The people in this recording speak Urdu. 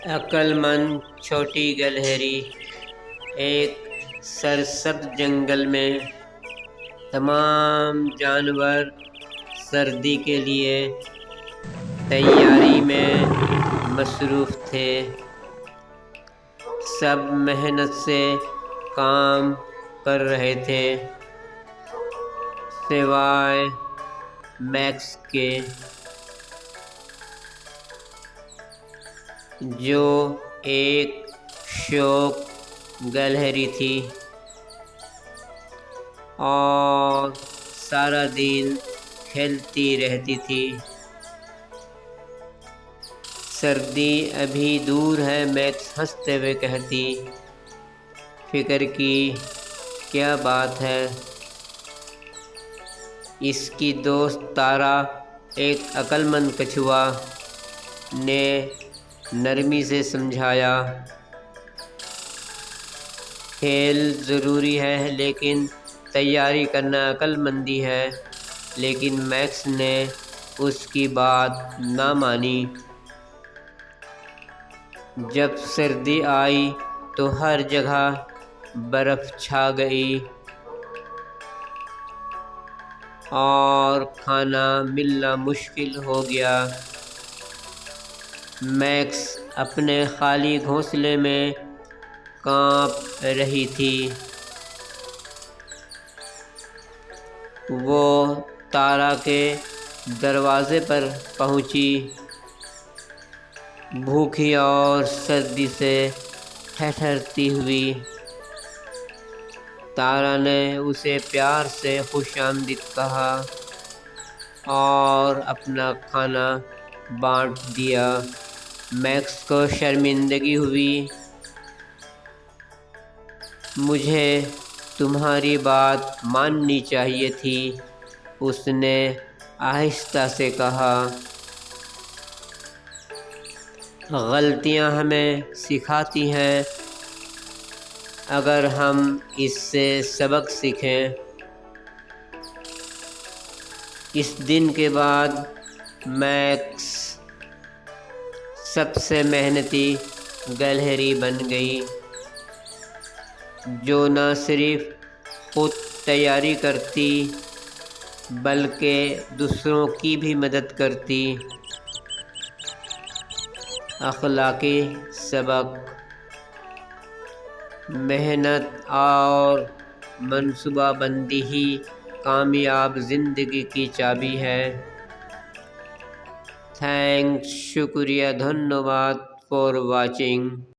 عقل مند چھوٹی گلہری۔ ایک سرسبز جنگل میں تمام جانور سردی کے لیے تیاری میں مصروف تھے۔ سب محنت سے کام کر رہے تھے سوائے میکس کے، جو ایک شوخ گلہری تھی اور سارا دن کھیلتی رہتی تھی۔ سردی ابھی دور ہے، میکس ہنستے ہوئے کہتی۔ فکر کی کیا بات ہے؟ اس کی دوست تارا، ایک عقل مند کچھوا، نے نرمی سے سمجھایا۔ کھیل ضروری ہے لیکن تیاری کرنا عقل مندی ہے۔ لیکن میکس نے اس کی بات نہ مانی۔ جب سردی آئی تو ہر جگہ برف چھا گئی اور کھانا ملنا مشکل ہو گیا۔ میکس اپنے خالی گھونسلے میں کانپ رہی تھی۔ وہ تارا کے دروازے پر پہنچی، بھوکی اور سردی سے ٹھٹھرتی ہوئی۔ تارا نے اسے پیار سے خوش آمدید کہا اور اپنا کھانا بانٹ دیا۔ میکس کو شرمندگی ہوئی۔ مجھے تمہاری بات ماننی چاہیے تھی، اس نے آہستہ سے کہا۔ غلطیاں ہمیں سکھاتی ہیں، اگر ہم اس سے سبق سیکھیں۔ اس دن کے بعد میکس سب سے محنتی گلہری بن گئی، جو نہ صرف خود تیاری کرتی بلکہ دوسروں کی بھی مدد کرتی۔ اخلاقی سبق: محنت اور منصوبہ بندی ہی کامیاب زندگی کی چابی ہے۔ تھینکس، شکریہ، دھنیہ واد فار واچنگ۔